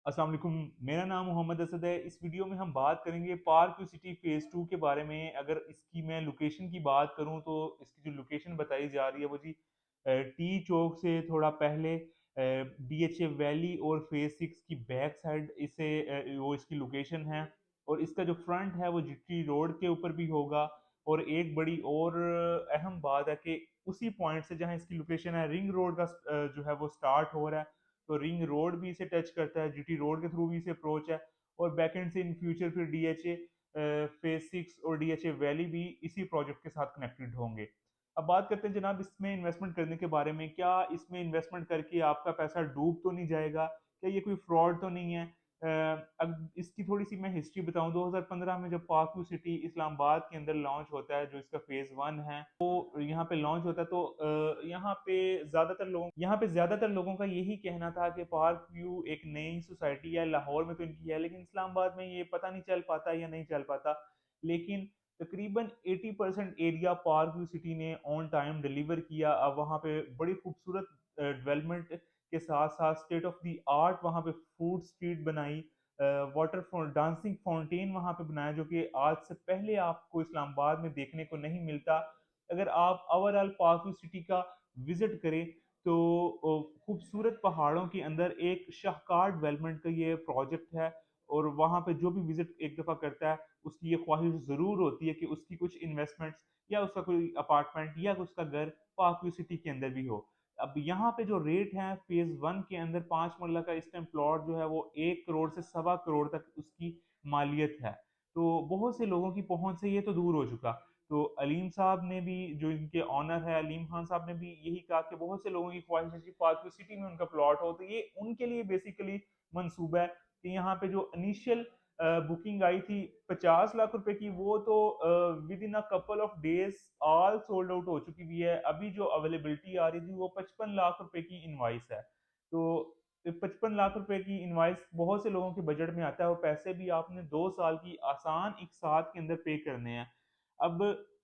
अस्सलाम वालेकुम। मेरा नाम मोहम्मद असद है। इस वीडियो में हम बात करेंगे पार्क व्यू सिटी फ़ेज़ 2 के बारे में। अगर इसकी मैं लोकेशन की बात करूँ तो इसकी जो लोकेशन बताई जा रही है वो जी टी चौक से थोड़ा पहले डीएचए वैली और फ़ेज़ 6 की बैक साइड इसे वो इसकी लोकेशन है। और इसका जो फ्रंट है वो जीटी रोड के ऊपर भी होगा। और एक बड़ी और अहम बात है कि उसी पॉइंट से जहाँ इसकी लोकेशन है रिंग रोड का जो है वो स्टार्ट हो रहा है। तो रिंग रोड भी इसे टच करता है, जीटी रोड के थ्रू भी इसे अप्रोच है। और बैकएंड से इन फ्यूचर फिर डीएचए फेज 6 और डीएचए वैली भी इसी प्रोजेक्ट के साथ कनेक्टेड होंगे। अब बात करते हैं जनाब इसमें इन्वेस्टमेंट करने के बारे में। क्या इसमें इन्वेस्टमेंट करके आपका पैसा डूब तो नहीं जाएगा? क्या ये कोई फ्रॉड तो नहीं है? अब इसकी थोड़ी सी मैं हिस्ट्री बताऊं। 2015 में जब पार्क व्यू सिटी इस्लामाबाद के अंदर लॉन्च होता है, जो इसका फेज 1 है, तो यहाँ पे लॉन्च होता है। तो यहाँ पे ज्यादातर लोगों का यही कहना था कि पार्क व्यू एक नई सोसाइटी है, लाहौर में तो इनकी है लेकिन इस्लामाबाद में ये पता नहीं चल पाता या नहीं चल पाता। लेकिन तकरीबन 80% एरिया पार्क व्यू सिटी ने ऑन टाइम डिलीवर किया। अब वहाँ पे बड़ी खूबसूरत डेवलपमेंट के साथ साथ स्टेट ऑफ द आर्ट वहाँ पे फूड स्ट्रीट बनाई, वाटर डांसिंग फाउंटेन वहाँ पे बनाया, जो कि आज से पहले आपको इस्लामाबाद में देखने को नहीं मिलता। अगर आप ओवरऑल पार्क व्यू सिटी का विजिट करें तो खूबसूरत पहाड़ों के अंदर एक शाहकार डेवलपमेंट का ये प्रोजेक्ट है। और वहाँ पे जो भी विजिट एक दफ़ा करता है उसकी ये ख्वाहिश ज़रूर होती है कि उसकी कुछ इन्वेस्टमेंट्स या उसका कोई अपार्टमेंट या उसका घर पार्क व्यू सिटी के अंदर भी हो। अब यहाँ पे जो रेट है फेज 1 के अंदर 5 मरला का इस टाइम प्लॉट जो है वो 1 करोड़ से सवा करोड़ तक उसकी मालियत है। तो बहुत से लोगों की पहुंच से ये तो दूर हो चुका। तो अलीम साहब ने भी, जो इनके ऑनर है अलीम खान साहब, ने भी यही कहा कि बहुत से लोगों की ख्वाहिश है कि पार्क व्यू सिटी में उनका प्लॉट हो। तो ये उनके लिए बेसिकली मंसूबा है कि यहाँ पे जो इनिशियल बुकिंग आई थी 50 लाख रुपए की, वो तो with in a couple of days all sold out हो चुकी हुई है। अभी जो अवेलेबिलिटी आ रही थी वो 55 लाख रुपए की इनवाइस है। तो 55 लाख रुपए की इनवाइस बहुत से लोगों के बजट में आता है, और पैसे भी आपने 2 साल की आसान एक साथ के अंदर पे करने हैं। अब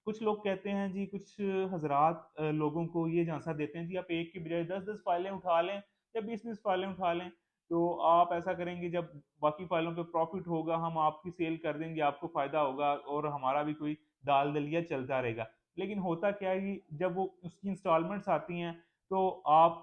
कुछ लोग कहते हैं जी, कुछ हजरात लोगों को ये झांसा देते हैं जी आप एक की बजाय 10-10 फाइलें उठा लें या 20-20 फाइलें उठा लें। तो आप ऐसा करेंगे, जब बाकी फाइलों पे प्रॉफिट होगा हम आपकी सेल कर देंगे, आपको फायदा होगा और हमारा भी कोई दाल दलिया चलता रहेगा। लेकिन होता क्या है कि जब वो उसकी इंस्टॉलमेंट्स आती हैं तो आप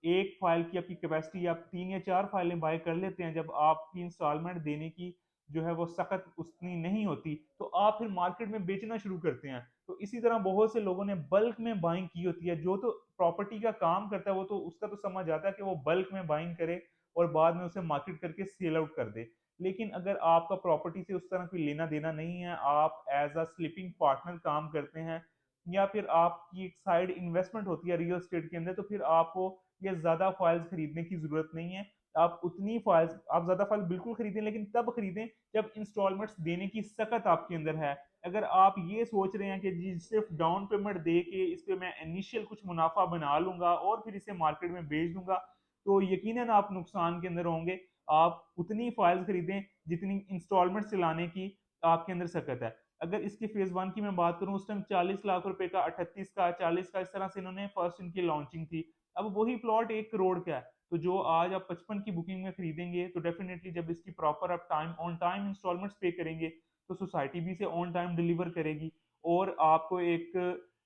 एक फाइल की आपकी कैपेसिटी, आप 3 या 4 फाइलें बाय कर लेते हैं। जब आपकी इंस्टॉलमेंट देने की जो है वो सख्त उतनी नहीं होती तो आप फिर मार्केट में बेचना शुरू करते हैं। तो इसी तरह बहुत से लोगों ने बल्क में बाइंग की होती है। जो तो प्रॉपर्टी का काम करता है वो तो उसका तो समझ आता है कि वो बल्क में बाइंग करे और बाद में उसे मार्केट करके सेल आउट कर दे। लेकिन अगर आपका प्रॉपर्टी से उस तरह कोई लेना देना नहीं है, आप एज अ स्लीपिंग पार्टनर काम करते हैं, या फिर आपकी एक साइड इन्वेस्टमेंट होती है रियल एस्टेट के अंदर, तो फिर आपको ये ज्यादा फाइल्स खरीदने की जरूरत नहीं है। आप उतनी फाइल्स, आप ज्यादा फाइल बिल्कुल खरीदें लेकिन तब खरीदें जब इंस्टॉलमेंट्स देने की सकत आपके अंदर है। अगर आप ये सोच रहे हैं कि जी सिर्फ डाउन पेमेंट दे के इस पे मैं इनिशियल कुछ मुनाफा बना लूंगा और फिर इसे मार्केट में बेच दूंगा, तो यकीनन आप नुकसान के अंदर होंगे। आप उतनी फाइल्स खरीदें जितनी इंस्टॉलमेंट चलाने की आपके अंदर सकत है। अगर इसके फेज 1 की मैं बात करूं, उस टाइम 40 लाख रुपए का, 38 का, 40 का, इस तरह से इन्होंने फर्स्ट इनकी लॉन्चिंग थी। अब वही प्लॉट 1 करोड़ का है। तो जो आज आप 55 की बुकिंग में खरीदेंगे तो डेफिनेटली जब इसकी प्रॉपर आप टाइम ऑन टाइम इंस्टॉलमेंट्स पे करेंगे तो सोसाइटी भी इसे ऑन टाइम डिलीवर करेगी। और आपको एक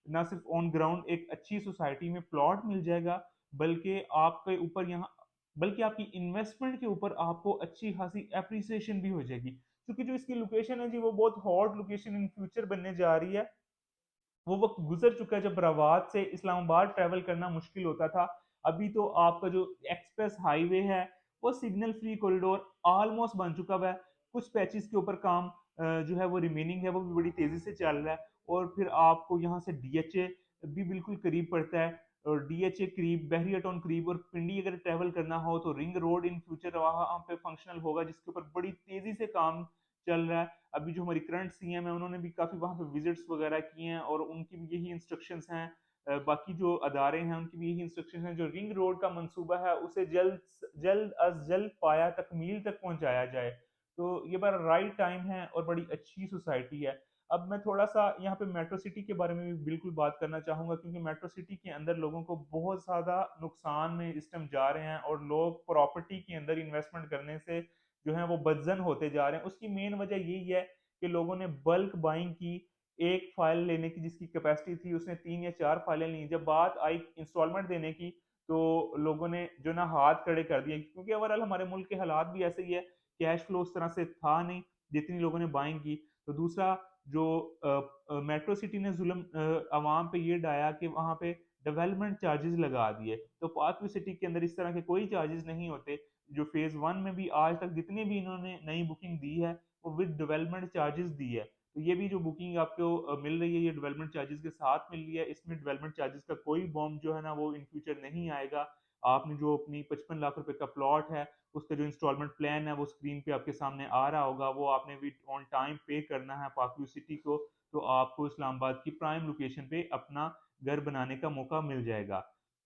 ना सिर्फ ऑन ग्राउंड एक अच्छी सोसाइटी में प्लॉट मिल जाएगा, बल्कि आपके ऊपर यहाँ, बल्कि आपकी इन्वेस्टमेंट के ऊपर आपको अच्छी खासी एप्रिसिएशन भी हो जाएगी। क्योंकि जो इसकी लोकेशन है जी वो बहुत हॉट लोकेशन इन फ्यूचर बनने जा रही है। वो वक्त गुजर चुका है जब रवात से इस्लामाबाद ट्रैवल करना मुश्किल होता था। अभी तो आपका जो एक्सप्रेस हाईवे है वो सिग्नल फ्री कॉरिडोर ऑलमोस्ट बन चुका हुआ है। कुछ पैचेस के ऊपर काम जो है वो रिमेनिंग है, वो भी बड़ी तेजी से चल रहा है। और फिर आपको यहाँ से डीएचए भी बिल्कुल करीब पड़ता है। और डीएचए करीब, बहरिया टाउन करीब, और पिंडी अगर ट्रैवल करना हो तो रिंग रोड इन फ्यूचर वहाँ पे फंक्शनल होगा, जिसके ऊपर बड़ी तेजी से काम चल रहा है। अभी जो हमारी करंट सीएम है उन्होंने भी काफ़ी वहाँ पे विजिट्स वगैरह किए हैं और उनकी भी यही इंस्ट्रक्शंस हैं। बाकी जो अदारे हैं उनकी भी यही इंस्ट्रक्शन है, जो रिंग रोड का मंसूबा है उसे जल्द जल्द अज जल्द पाया तकमील तक पहुंचाया जाए। तो ये बड़ा राइट टाइम है और बड़ी अच्छी सोसाइटी है। अब मैं थोड़ा-सा यहाँ पे मेट्रो सिटी के बारे में भी बिल्कुल बात करना चाहूँगा, क्योंकि मेट्रो सिटी के अंदर लोगों को बहुत ज़्यादा नुकसान में इस टाइम जा रहे हैं और लोग प्रॉपर्टी के अंदर इन्वेस्टमेंट करने से जो है वो बदज़न होते जा रहे हैं। उसकी मेन वजह यही है कि लोगों ने बल्क बाइंग की, एक फ़ाइल लेने की जिसकी कैपेसिटी थी उसने 3 या 4 फाइलें ली। जब बात आई इंस्टॉलमेंट देने की, तो लोगों ने जो ना हाथ खड़े कर दिए, क्योंकि ओवरऑल हमारे मुल्क के हालात भी ऐसे ही है, कैश फ्लो उस तरह से था नहीं जितनी लोगों ने बाइंग की। तो दूसरा जो मेट्रो सिटी ने जुल्म अवाम पे ये ढाया कि वहाँ पे डेवलपमेंट चार्जेस लगा दिए। तो पार्कव्यू सिटी के अंदर इस तरह के कोई चार्जेस नहीं होते। जो फेज़ 1 में भी आज तक जितनी भी इन्होंने नई बुकिंग दी है, वो विद डेवलपमेंट चार्जेस दी है। तो ये भी जो बुकिंग आपको मिल रही है, ये डेवलपमेंट चार्जेस के साथ मिल रही है। इसमें डेवलपमेंट चार्जेस का कोई बॉम्ब जो है ना वो इन फ्यूचर नहीं आएगा। आपने जो अपनी 55 लाख रुपए का प्लॉट है, उसका जो इंस्टॉलमेंट प्लान है वो स्क्रीन पे आपके सामने आ रहा होगा, वो आपने भी ऑन टाइम पे करना है पाकव्यू सिटी को, तो आपको इस्लामाबाद की प्राइम लोकेशन पे अपना घर बनाने का मौका मिल जाएगा।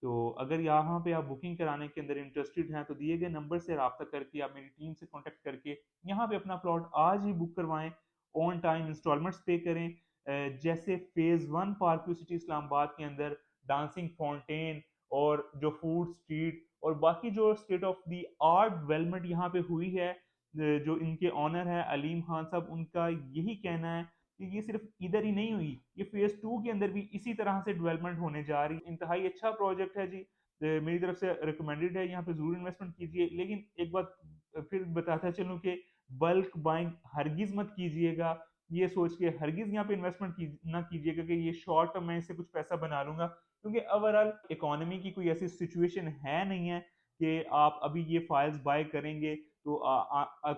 तो अगर यहाँ पे आप बुकिंग कराने के अंदर इंटरेस्टेड हैं, तो दिए गए नंबर से राब्ता करके आप मेरी टीम से कॉन्टैक्ट करके यहाँ पे अपना प्लॉट आज ही बुक करवाएँ, ऑन टाइम इंस्टॉलमेंट्स पे करें। जैसे फेज़ 1 पार्कव्यू सिटी इस्लामाबाद के अंदर डांसिंग फाउंटेन और जो फूड स्ट्रीट और बाकी जो state of the art development यहाँ पे हुई है, जो इनके ऑनर है अलीम खान साहब, उनका यही कहना है कि ये सिर्फ इधर ही नहीं हुई, ये फेज 2 के अंदर भी इसी तरह से डेवलपमेंट होने जा रही है। इंतहाई अच्छा प्रोजेक्ट है जी। मेरी तरफ से रिकमेंडेड है, यहाँ पे जरूर इन्वेस्टमेंट कीजिए। लेकिन एक बात फिर बताता चलूँ कि बल्क बाइंग हरगिज मत कीजिएगा। ये सोच के हरगिज यहाँ पे इन्वेस्टमेंट ना कीजिएगा कि ये शॉर्ट टर्म में इससे कुछ पैसा बना लूंगा, क्योंकि ओवरऑल इकोनॉमी की कोई ऐसी सिचुएशन है नहीं है कि आप अभी ये फाइल्स बाय करेंगे तो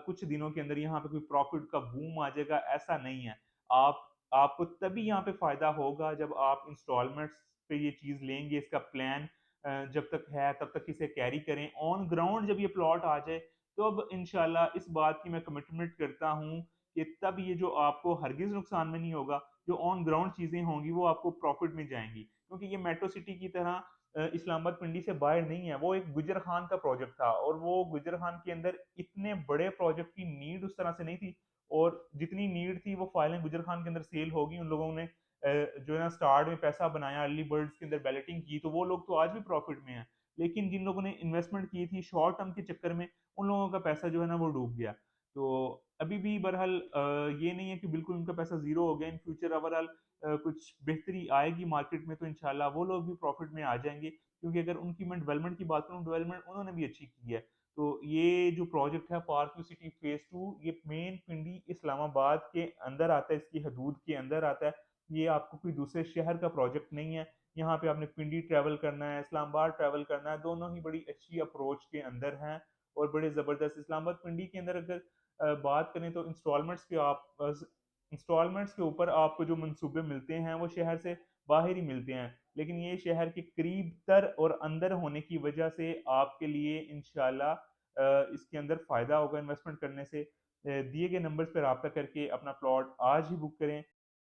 कुछ दिनों के अंदर यहाँ पे कोई प्रॉफिट का बूम आ जाएगा, ऐसा नहीं है। आप आपको तभी यहाँ पे फायदा होगा जब आप इंस्टॉलमेंट्स पे ये चीज लेंगे, इसका प्लान जब तक है तब तक इसे कैरी करें। ऑन ग्राउंड जब ये प्लॉट आ जाए, तो अब इंशाल्लाह इस बात की मैं कमिटमेंट करता हूँ कि तब ये जो आपको हरगिज नुकसान में नहीं होगा, जो ऑन ग्राउंड चीजें होंगी वो आपको प्रॉफिट में जाएंगी, क्योंकि ये मेट्रो सिटी की तरह इस्लामाबाद पिंडी से बाहर नहीं है। वो एक गुजर खान का प्रोजेक्ट था और वो गुजर खान के अंदर इतने बड़े प्रोजेक्ट की नीड उस तरह से नहीं थी, और जितनी नीड थी वो फाइलें गुजर खान के अंदर सेल होगी। उन लोगों ने जो है ना स्टार्ट में पैसा बनाया, अर्ली बर्ड्स के अंदर बैलेटिंग की, तो वो लोग तो आज भी प्रॉफिट में हैं। लेकिन जिन लोगों ने इन्वेस्टमेंट की थी शॉर्ट टर्म के चक्कर में, उन लोगों का पैसा जो है ना वो डूब गया। तो अभी भी बहरहाल ये नहीं है कि बिल्कुल उनका पैसा जीरो हो गया। इन फ्यूचर ओवरऑल कुछ बेहतरी आएगी मार्केट में, तो इंशाल्लाह वो लोग भी प्रॉफिट में आ जाएंगे, क्योंकि अगर उनकी मैं डेवलपमेंट की बात करूँ, डेवलपमेंट उन्होंने भी अच्छी की है। तो ये जो प्रोजेक्ट है पार्क सिटी फेज 2, ये मेन पिंडी इस्लामाबाद के अंदर आता है, इसकी हदूद के अंदर आता है। ये आपको कोई दूसरे शहर का प्रोजेक्ट नहीं है। यहाँ पे आपने पिंडी ट्रैवल करना है, इस्लामाबाद ट्रैवल करना है, दोनों ही बड़ी अच्छी अप्रोच के अंदर हैं और बड़े ज़बरदस्त। इस्लामाबाद पिंडी के अंदर अगर बात करें तो इंस्टॉलमेंट्स के ऊपर आपको जो मंसूबे मिलते हैं वो शहर से बाहर ही मिलते हैं, लेकिन ये शहर के करीब तर और अंदर होने की वजह से आपके लिए इंशाल्लाह इसके अंदर फ़ायदा होगा इन्वेस्टमेंट करने से। दिए गए नंबर्स पर रब्ता करके अपना प्लॉट आज ही बुक करें।